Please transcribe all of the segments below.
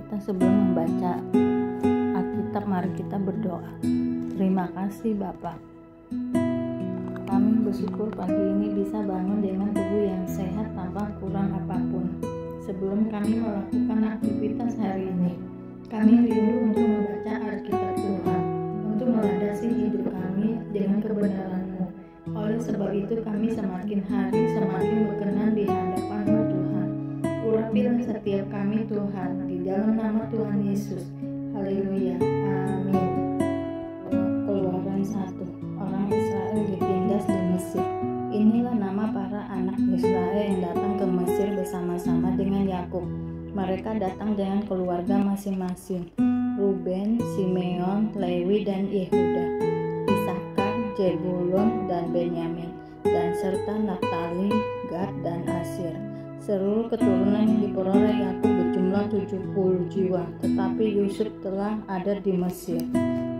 kita sebelum membaca Alkitab, mari kita berdoa. Terima kasih Bapa. Kami bersyukur pagi ini bisa bangun dengan tubuh yang sehat tanpa kurang apapun. Sebelum kami melakukan aktivitas hari ini, kami rindu untuk membaca Alkitab Tuhan, untuk melandasi hidup kami dengan kebenaran-Mu. Oleh sebab itu kami semakin hari semakin berkenan di hadapan-Mu Tuhan. Urapilah setiap kami Tuhan, di dalam nama Tuhan Yesus. Haleluya, amin. Keluaran 1. Orang Israel ditindas di Mesir. Inilah nama para anak Israel yang datang ke Mesir bersama-sama dengan Yakub. Mereka datang dengan keluarga masing-masing: Ruben, Simeon, Lewi, dan Yehuda, Isakar, Zebulon, dan Benyamin, dan serta Naftali, Gad, dan Asyir. Seluruh keturunan yang diperoleh Yakub berjumlah 70 jiwa, tetapi Yusuf telah ada di Mesir.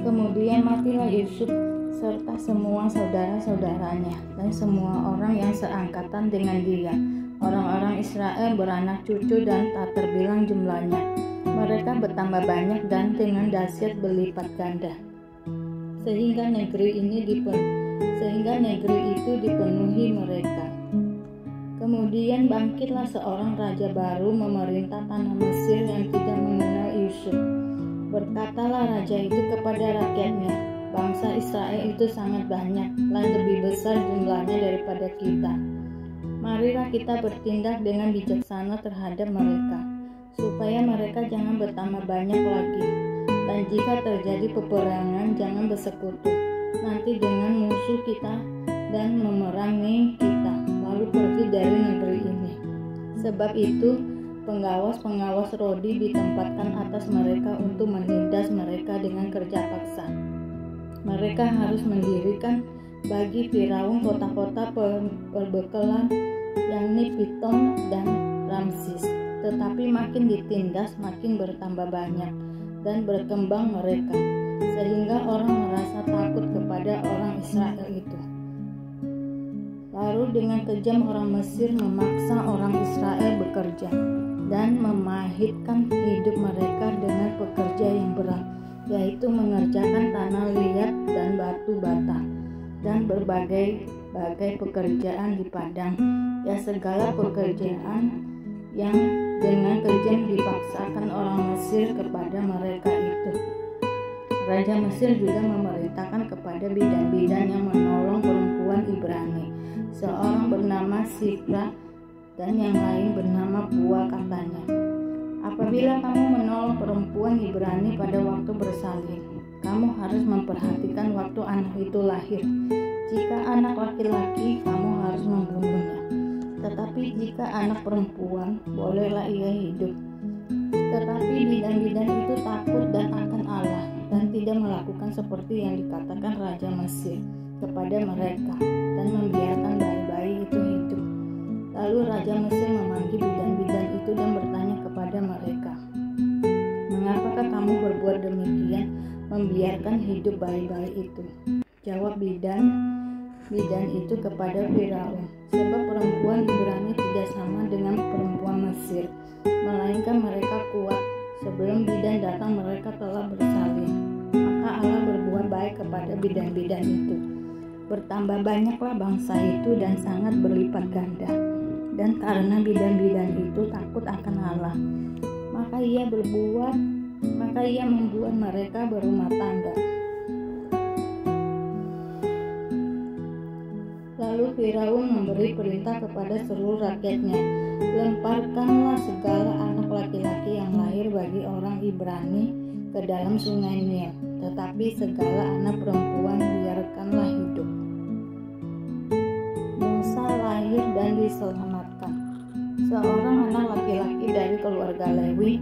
Kemudian matilah Yusuf serta semua saudara-saudaranya dan semua orang yang seangkatan dengan dia. Orang-orang Israel beranak cucu dan tak terbilang jumlahnya. Mereka bertambah banyak dan dengan dahsyat berlipat ganda. Sehingga negeri itu dipenuhi mereka. Kemudian bangkitlah seorang raja baru memerintah tanah Mesir yang tidak mengenal Yusuf. Berkatalah raja itu kepada rakyatnya, bangsa Israel itu sangat banyak, dan lebih besar jumlahnya daripada kita. Marilah kita bertindak dengan bijaksana terhadap mereka, supaya mereka jangan bertambah banyak lagi. Dan jika terjadi peperangan, jangan bersekutu nanti dengan musuh kita dan memerangi kita, lalu pergi dari negeri ini. Sebab itu, pengawas-pengawas Rodi ditempatkan atas mereka untuk menindas mereka dengan kerja paksa. Mereka harus mendirikan bagi Firaun kota-kota perbekalan, yakni Pitom dan Ramsis. Tetapi makin ditindas, makin bertambah banyak dan berkembang mereka, sehingga orang merasa takut kepada orang Israel itu. Lalu dengan kejam orang Mesir memaksa orang Israel bekerja dan memahitkan hidup mereka dengan pekerja yang berat, yaitu mengerjakan tanah liat dan batu bata dan berbagai pekerjaan di padang, ya segala pekerjaan yang dengan kejam dipaksakan orang Mesir kepada mereka itu. Raja Mesir juga memerintahkan kepada bidan-bidan yang menolong perempuan Ibrani, seorang bernama Sipra dan yang lain bernama Pua, katanya, apabila kamu menolong perempuan Ibrani pada waktu bersalin, kamu harus memperhatikan waktu anak itu lahir. Jika anak laki-laki, kamu harus membunuhnya. Tetapi jika anak perempuan, bolehlah ia hidup. Tetapi bidan-bidan itu takut dan akan Allah, dan tidak melakukan seperti yang dikatakan Raja Mesir kepada mereka, dan membiarkan bayi-bayi itu hidup. Lalu Raja Mesir memanggil bidan-bidan itu dan bertanya kepada mereka, mengapakah kamu berbuat demikian, membiarkan hidup bayi-bayi itu? Jawab bidan itu kepada Firaun, sebab perempuan Ibrani tidak sama dengan perempuan Mesir, melainkan mereka kuat. Sebelum bidan datang mereka telah bersalin. Maka Allah berbuat baik kepada bidan-bidan itu. Bertambah banyaklah bangsa itu dan sangat berlipat ganda. Dan karena bidan-bidan itu takut akan Allah, maka ia membuat mereka berumah tangga. Lalu Firaun memberi perintah kepada seluruh rakyatnya, lemparkanlah segala anak laki-laki yang lahir bagi orang Ibrani ke dalam sungai Nil, tetapi segala anak perempuan biarkanlah hidup. Musa lahir dan diselamatkan. Seorang anak laki-laki dari keluarga Lewi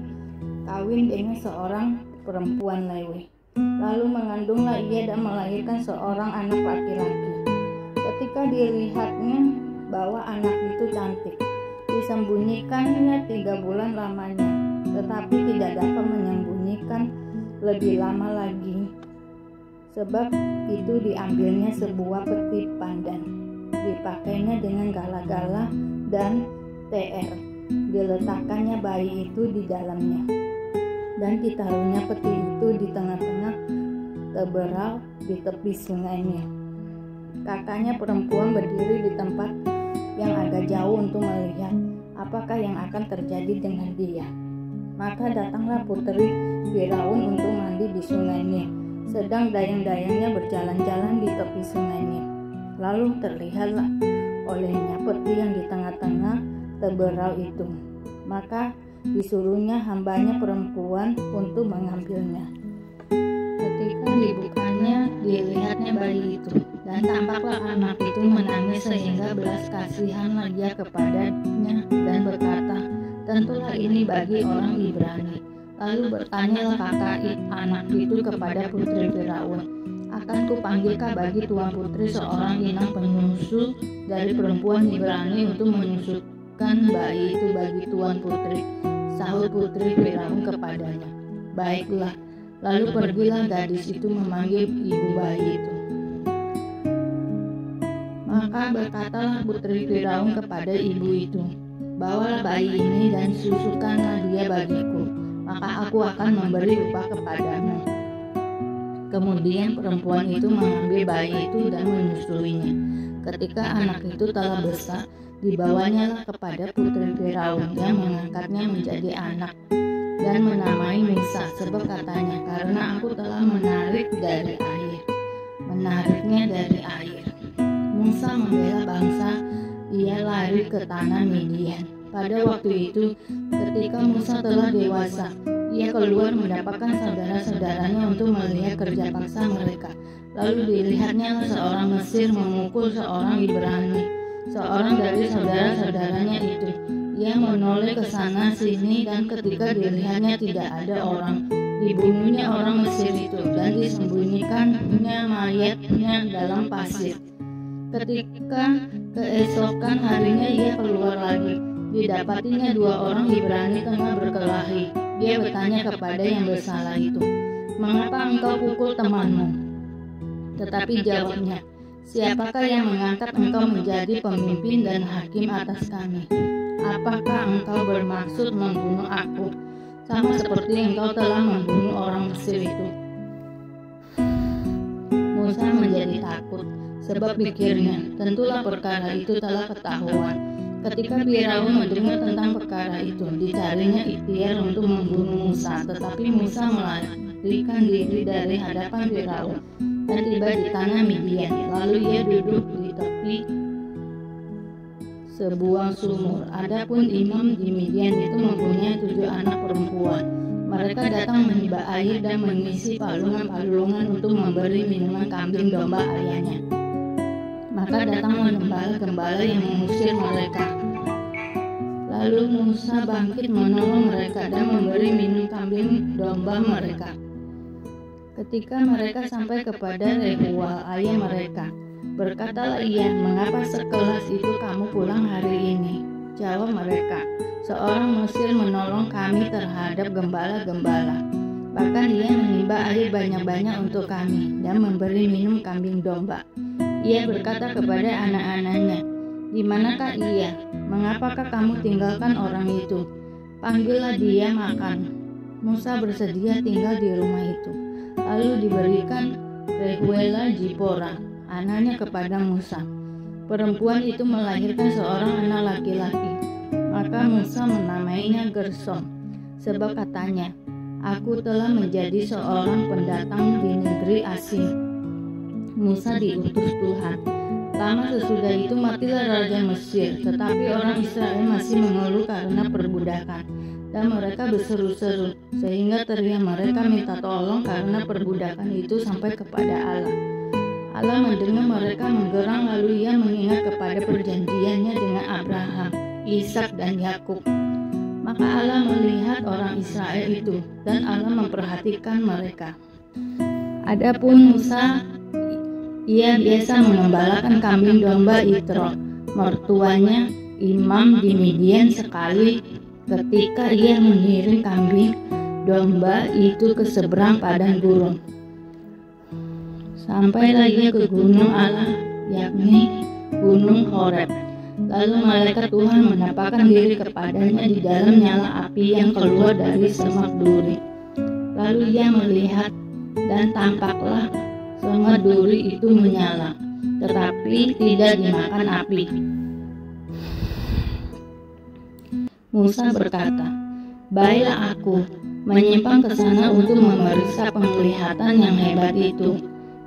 kawin dengan seorang perempuan Lewi. Lalu mengandunglah ia dan melahirkan seorang anak laki-laki. Ketika dilihatnya bahwa anak itu cantik, disembunyikannya 3 bulan lamanya, tetapi tidak dapat menyembunyikan lebih lama lagi. Sebab itu diambilnya sebuah peti pandan, dipakainya dengan gala-gala dan teer, diletakkannya bayi itu di dalamnya. dan ditaruhnya peti itu di tengah-tengah teberau di tepi sungainya. Kakaknya perempuan berdiri di tempat yang agak jauh untuk melihat apakah yang akan terjadi dengan dia. Maka datanglah putri Firaun untuk mandi di sungai Nil, sedang dayang-dayangnya berjalan-jalan di tepi sungai Nil. Lalu terlihatlah olehnya peti yang di tengah-tengah teberau itu. Maka disuruhnya hambanya perempuan untuk mengambilnya. Ketika dibukanya, dilihatnya bayi itu, dan tampaklah anak itu menangis sehingga belas kasihanlah dia kepadanya dan berkata, "Tentulah ini bagi orang Ibrani." Lalu bertanyalah kakak anak itu kepada putri Firaun, "Akan kupanggilkah bagi tuan putri seorang inang penyusu dari perempuan Ibrani untuk menyusukan bayi itu bagi tuan putri?" Sahut putri Firaun kepadanya, "Baiklah." Lalu pergilah gadis itu memanggil ibu bayi itu. Maka berkatalah putri Firaun kepada ibu itu, "Bawalah bayi ini dan susukanlah dia bagiku, maka aku akan memberi upah kepadamu." Kemudian perempuan itu mengambil bayi itu dan menyusuinya. Ketika anak itu telah besar, dibawanya kepada putri Firaun yang mengangkatnya menjadi anak dan menamai Musa, sebab katanya, "Karena aku telah menariknya dari air." Musa membela bangsa, ia lari ke tanah Midian. Pada waktu itu, ketika Musa telah dewasa, ia keluar mendapatkan saudara-saudaranya untuk melihat kerja paksa mereka. Lalu dilihatnya seorang Mesir memukul seorang Ibrani, seorang dari saudara-saudaranya itu. Ia menoleh ke sana sini, dan ketika dilihatnya tidak ada orang, dibunuhnya orang Mesir itu dan disembunyikannya mayatnya dalam pasir. Ketika keesokan harinya ia keluar lagi, didapatinya dua orang Ibrani tengah berkelahi. Dia bertanya kepada yang bersalah itu, "Mengapa engkau pukul temanmu?" Tetapi jawabnya, "Siapakah yang mengangkat engkau menjadi pemimpin dan hakim atas kami? Apakah engkau bermaksud membunuh aku, sama seperti engkau telah membunuh orang Mesir itu?" Musa menjadi takut, sebab pikirnya, tentulah perkara itu telah ketahuan. Ketika Firaun mendengar tentang perkara itu, dicarinya ikhtiar untuk membunuh Musa. Tetapi Musa melarikan diri dari hadapan Firaun dan tiba di tanah Midian. Lalu ia duduk di tepi sebuah sumur. Adapun imam di Midian itu mempunyai 7 anak perempuan. Mereka datang menimba air dan mengisi palungan-palungan untuk memberi minuman kambing domba ayahnya. Maka datanglah gembala-gembala yang mengusir mereka. Lalu Musa bangkit menolong mereka dan memberi minum kambing domba mereka. Ketika mereka sampai kepada Rehuel, ayah mereka, berkatalah ia, "Mengapa sekelas itu kamu pulang hari ini?" Jawab mereka, "Seorang Mesir menolong kami terhadap gembala-gembala. Bahkan ia menimba air banyak-banyak untuk kami dan memberi minum kambing domba." Ia berkata kepada anak-anaknya, "Di manakah ia? Mengapakah kamu tinggalkan orang itu? Panggillah dia makan." Musa bersedia tinggal di rumah itu. Lalu diberikan Rehuela Zipora, anaknya kepada Musa. Perempuan itu melahirkan seorang anak laki-laki. Maka Musa menamainya Gersom, sebab katanya, "Aku telah menjadi seorang pendatang di negeri asing." Musa diutus Tuhan. Lama sesudah itu matilah Raja Mesir, tetapi orang Israel masih mengeluh karena perbudakan, dan mereka berseru-seru, sehingga teriak mereka minta tolong karena perbudakan itu sampai kepada Allah. Allah mendengar mereka menggerang, lalu ia mengingat kepada perjanjiannya dengan Abraham, Ishak dan Yakub. Maka Allah melihat orang Israel itu, dan Allah memperhatikan mereka. Adapun Musa, ia biasa mengembalakan kambing domba Yitro, mertuanya imam di Midian. Sekali ketika ia mengirim kambing domba itu ke seberang padang gurun, sampailah ia ke gunung Allah, yakni gunung Horeb. Lalu malaikat Tuhan menampakkan diri kepadanya di dalam nyala api yang keluar dari semak duri. Lalu ia melihat, dan tampaklah semak duri itu menyala, tetapi tidak dimakan api. Musa berkata, "Baiklah aku menyimpang ke sana untuk memeriksa penglihatan yang hebat itu.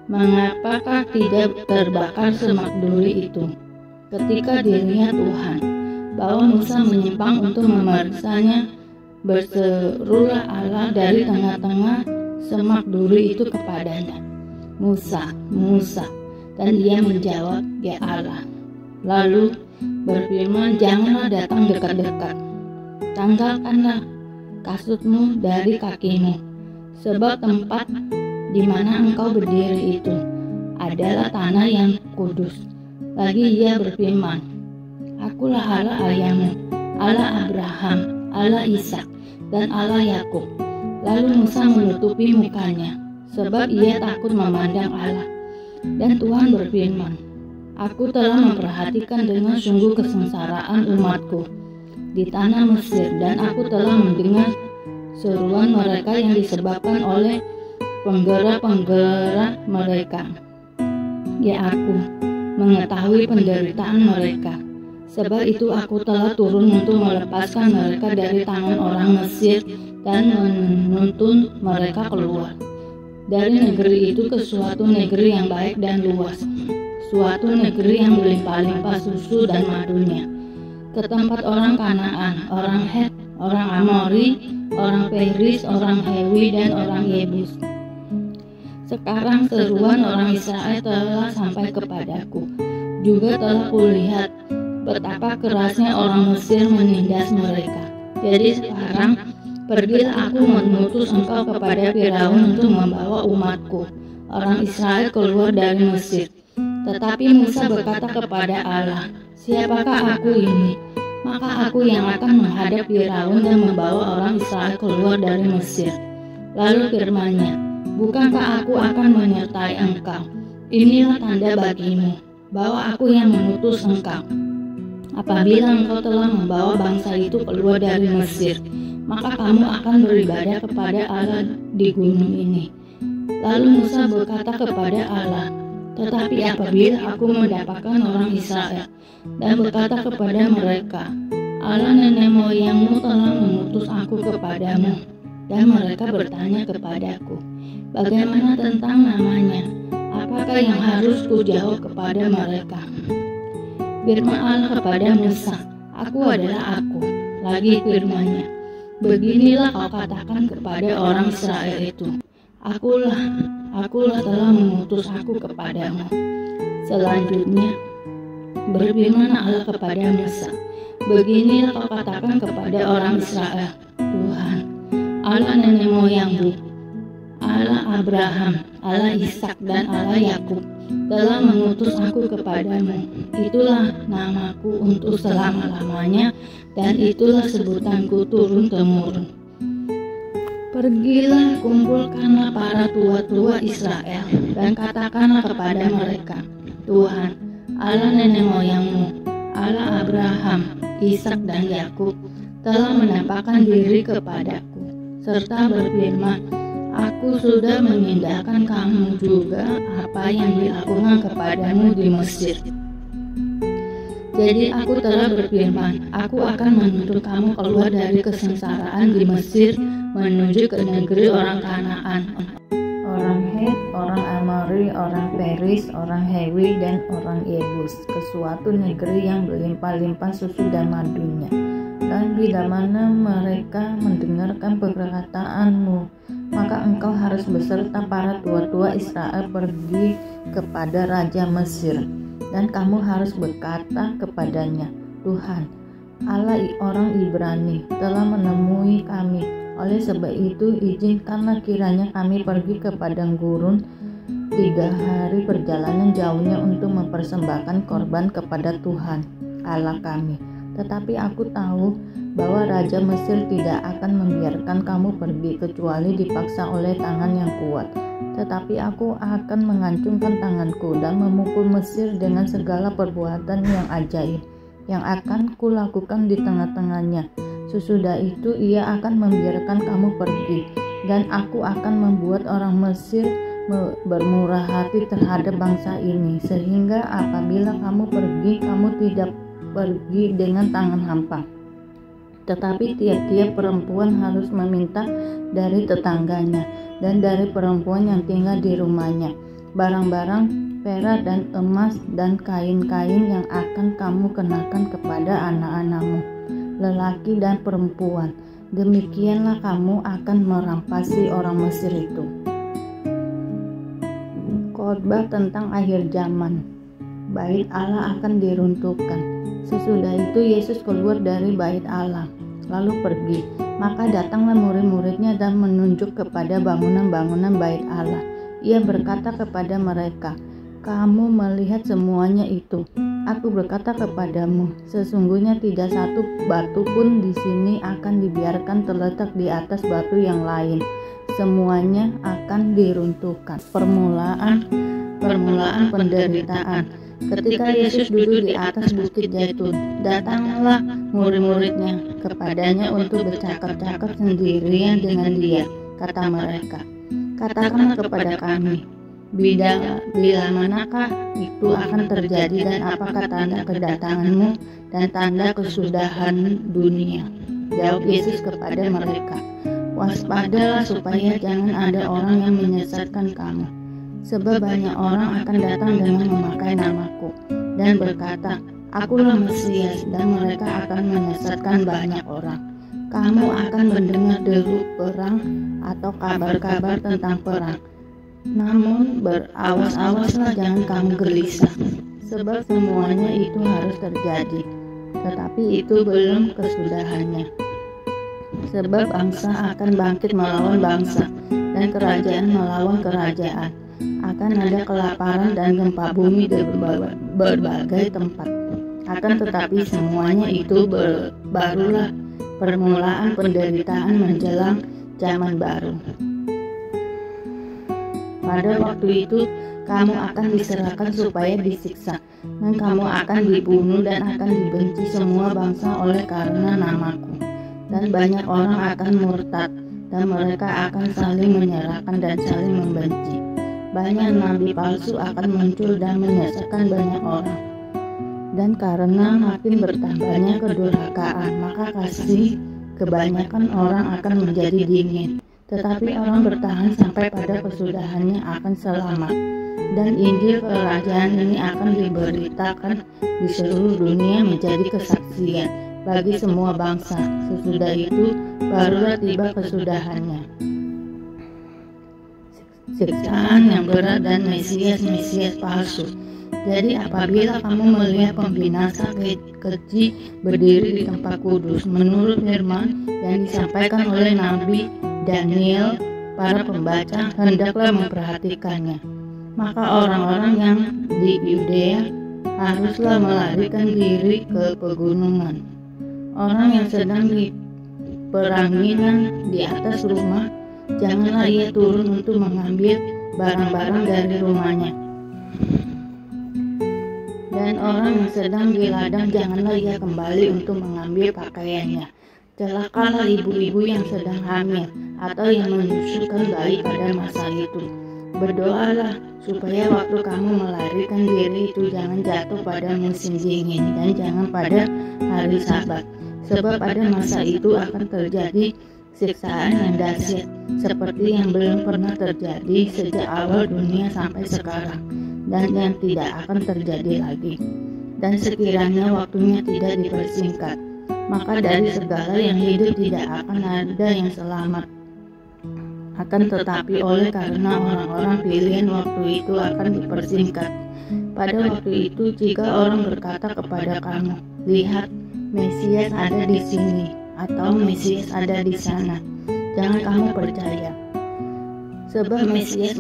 Mengapakah tidak terbakar semak duri itu?" Ketika dilihat Tuhan bahwa Musa menyimpang untuk memeriksanya, berserulah Allah dari tengah-tengah semak duri itu kepadanya, "Musa, Musa." Dan dia menjawab, "Ya Allah." Lalu berfirman, "Janganlah datang dekat-dekat. Tanggalkanlah kasutmu dari kakimu, sebab tempat di mana engkau berdiri itu adalah tanah yang kudus." Lagi ia berfirman, "Akulah Allah ayahmu, Allah Abraham, Allah Ishak, dan Allah Yakub." Lalu Musa menutupi mukanya, sebab ia takut memandang Allah. Dan Tuhan berfirman, "Aku telah memperhatikan dengan sungguh kesengsaraan umatku di tanah Mesir, dan aku telah mendengar seruan mereka yang disebabkan oleh penggerak-penggerak mereka. Ya, aku mengetahui penderitaan mereka. Sebab itu aku telah turun untuk melepaskan mereka dari tangan orang Mesir dan menuntun mereka keluar dari negeri itu ke suatu negeri yang baik dan luas, suatu negeri yang berlimpah-limpah susu dan madunya, ke tempat orang Kanaan, orang Het, orang Amori, orang Peris, orang Hewi, dan orang Yebus. Sekarang seruan orang Israel telah sampai kepadaku. Juga telah kulihat betapa kerasnya orang Mesir menindas mereka. Jadi sekarang pergilah, aku mengutus engkau kepada Firaun untuk membawa umatku, orang Israel, keluar dari Mesir." Tetapi Musa berkata kepada Allah, "Siapakah aku ini? Maka aku yang akan menghadap Firaun dan membawa orang Israel keluar dari Mesir." Lalu firman-Nya, "Bukankah aku akan menyertai engkau? Inilah tanda bagimu bahwa aku yang mengutus engkau. Apabila engkau telah membawa bangsa itu keluar dari Mesir, maka kamu akan beribadah kepada Allah di gunung ini." Lalu Musa berkata kepada Allah, "Tetapi apabila aku mendapatkan orang Israel dan berkata kepada mereka, 'Allah nenek moyangmu telah mengutus aku kepadamu,' dan mereka bertanya kepadaku, 'Bagaimana tentang namanya? Apakah yang harus kujawab kepada mereka?' Firman Allah kepada Musa, 'Aku adalah Aku.' Lagi firman-Nya, 'Beginilah kau katakan kepada orang Israel itu, Akulah telah mengutus aku kepadamu.'" Selanjutnya berfirman Allah kepada Musa, "Beginilah kau katakan kepada orang Israel, Tuhan, Allah nenek moyangmu, Allah Abraham, Allah Ishak, dan Allah Yakub telah mengutus aku kepadamu. Itulah namaku untuk selama-lamanya, dan itulah sebutanku turun-temurun. Pergilah, kumpulkanlah para tua-tua Israel, dan katakanlah kepada mereka, Tuhan, Allah nenek moyangmu, Allah Abraham, Ishak, dan Yakub telah menampakkan diri kepadaku, serta berfirman, Aku sudah mengindahkan kamu juga apa yang dilakukan kepadamu di Mesir. Jadi aku telah berfirman, aku akan menuntun kamu keluar dari kesengsaraan di Mesir menuju ke negeri orang Kanaan, orang Het, orang Amori, orang Peris, orang Hewi, dan orang Yebus, ke suatu negeri yang berlimpah-limpah susu dan madunya. Dan bila mana mereka mendengarkan perkataanmu, maka engkau harus beserta para tua-tua Israel pergi kepada Raja Mesir, dan kamu harus berkata kepadanya, Tuhan, Allah orang Ibrani telah menemui kami. Oleh sebab itu, izinkanlah kiranya kami pergi ke padang gurun 3 hari perjalanan jauhnya untuk mempersembahkan korban kepada Tuhan Allah kami. Tetapi aku tahu bahwa Raja Mesir tidak akan membiarkan kamu pergi kecuali dipaksa oleh tangan yang kuat. Tetapi aku akan mengancungkan tanganku dan memukul Mesir dengan segala perbuatan yang ajaib yang akan kulakukan di tengah-tengahnya. Sesudah itu ia akan membiarkan kamu pergi dan aku akan membuat orang Mesir bermurah hati terhadap bangsa ini, sehingga apabila kamu pergi, kamu tidak pergi dengan tangan hampa. Tetapi tiap-tiap perempuan harus meminta dari tetangganya dan dari perempuan yang tinggal di rumahnya barang-barang perak dan emas dan kain-kain yang akan kamu kenakan kepada anak-anakmu, lelaki dan perempuan. Demikianlah kamu akan merampasi orang Mesir itu. Khotbah tentang akhir zaman. Bait Allah akan diruntuhkan. Sesudah itu Yesus keluar dari bait Allah, lalu pergi. Maka datanglah murid-muridnya dan menunjuk kepada bangunan-bangunan bait Allah. Ia berkata kepada mereka, "Kamu melihat semuanya itu. Aku berkata kepadamu, sesungguhnya tidak satu batu pun di sini akan dibiarkan terletak di atas batu yang lain. Semuanya akan diruntuhkan." Permulaan penderitaan. Ketika Yesus duduk di atas bukit Zaitun, datanglah murid-muridnya kepadanya untuk bercakap-cakap sendirian dengan dia. Kata mereka, "Katakanlah kepada kami, bila manakah itu akan terjadi dan apakah tanda kedatanganmu dan tanda kesudahan dunia?" Jawab Yesus kepada mereka, "Waspadalah supaya jangan ada orang yang menyesatkan kamu. Sebab banyak orang akan datang dengan memakai namaku dan berkata, 'Akulah Mesias,' dan mereka akan menyesatkan banyak orang. Kamu akan mendengar deru perang atau kabar-kabar tentang perang. Namun berawas-awaslah, jangan kamu gelisah, sebab semuanya itu harus terjadi, tetapi itu belum kesudahannya. Sebab bangsa akan bangkit melawan bangsa, dan kerajaan melawan kerajaan. Akan ada kelaparan dan gempa bumi di berbagai tempat. Akan tetapi semuanya itu barulah permulaan penderitaan menjelang zaman baru. Pada waktu itu kamu akan diserahkan supaya disiksa, dan kamu akan dibunuh dan akan dibenci semua bangsa oleh karena namaku. Dan banyak orang akan murtad, dan mereka akan saling menyerahkan dan saling membenci. Banyak nabi palsu akan muncul dan menyesatkan banyak orang. Dan karena makin bertambahnya kedurhakaan, maka kasih kebanyakan orang akan menjadi dingin. Tetapi orang bertahan sampai pada kesudahannya akan selamat. Dan Injil kerajaan ini akan diberitakan di seluruh dunia menjadi kesaksian bagi semua bangsa. Sesudah itu barulah tiba kesudahannya. Siksaan yang berat dan Mesias palsu. Jadi apabila kamu melihat pembinasa keji berdiri di tempat kudus menurut firman yang disampaikan oleh Nabi Daniel, para pembaca hendaklah memperhatikannya. Maka orang-orang yang di Yudea haruslah melarikan diri ke pegunungan. Orang yang sedang di peranginan di atas rumah, janganlah ia turun untuk mengambil barang-barang dari rumahnya. Dan orang yang sedang di ladang, janganlah ia kembali untuk mengambil pakaiannya. Celakalah ibu-ibu yang sedang hamil atau yang menyusukan bayi pada masa itu. Berdoalah supaya waktu kamu melarikan diri itu jangan jatuh pada musim dingin dan jangan pada hari Sabat. Sebab pada masa itu akan terjadi siksaan yang dahsyat seperti yang belum pernah terjadi sejak awal dunia sampai sekarang, dan yang tidak akan terjadi lagi. Dan sekiranya waktunya tidak dipersingkat, maka dari segala yang hidup tidak akan ada yang selamat. Akan tetapi oleh karena orang-orang pilihan waktu itu akan dipersingkat. Pada waktu itu jika orang berkata kepada kamu, "Lihat, Mesias ada di sini," atau "Mesias ada di sana," jangan kamu percaya. Sebab Mesias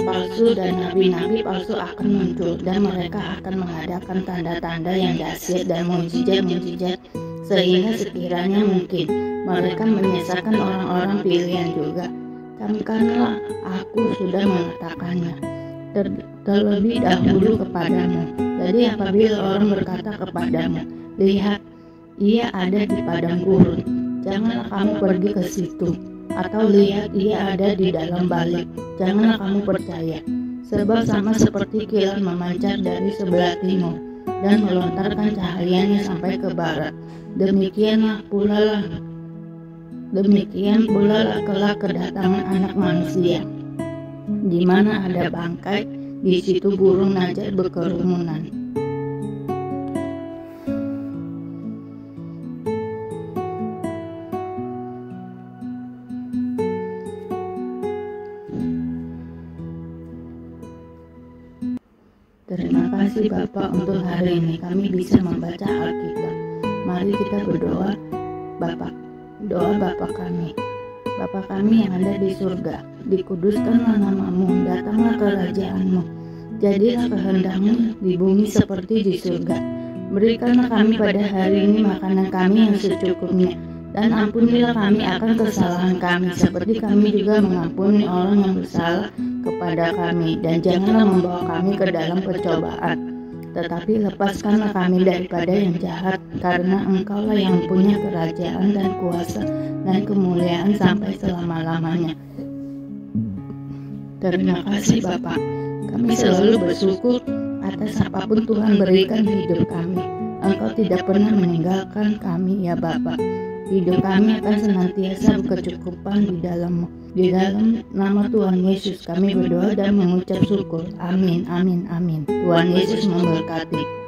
palsu dan nabi-nabi palsu akan muncul, dan mereka akan mengadakan tanda-tanda yang dahsyat dan mukjizat-mukjizat, sehingga sekiranya mungkin mereka menyesatkan orang-orang pilihan juga. Camkanlah, aku sudah mengatakannya terlebih dahulu kepadamu. Jadi apabila orang berkata kepadamu, "Lihat, ia ada di padang gurun," janganlah kamu pergi ke situ. atau lihat ia ada di dalam balik. Janganlah kamu percaya, sebab sama seperti kilat memancar dari sebelah timur dan melontarkan cahayanya sampai ke barat. Demikian pula kelak kedatangan Anak Manusia. Di mana ada bangkai, di situ burung najat berkerumunan. Terima kasih Bapak untuk hari ini kami bisa membaca Alkitab. Mari kita berdoa. Doa Bapa kami. Bapa kami yang ada di surga, dikuduskanlah namamu, datanglah kerajaanmu. Jadilah kehendakmu di bumi seperti di surga. Berikanlah kami pada hari ini makanan kami yang secukupnya, dan ampunilah kami akan kesalahan kami, seperti kami juga mengampuni orang yang bersalah kepada kami. Dan janganlah membawa kami ke dalam percobaan, tetapi lepaskanlah kami daripada yang jahat, karena Engkaulah yang punya kerajaan dan kuasa dan kemuliaan sampai selama-lamanya. Terima kasih Bapa. Kami selalu bersyukur atas apapun Tuhan berikan hidup kami. Engkau tidak pernah meninggalkan kami ya Bapa. Hidup kami akan senantiasa berkecukupan di dalam-Mu. Di dalam nama Tuhan Yesus kami berdoa dan mengucap syukur. Amin, amin, amin. Tuhan Yesus memberkati.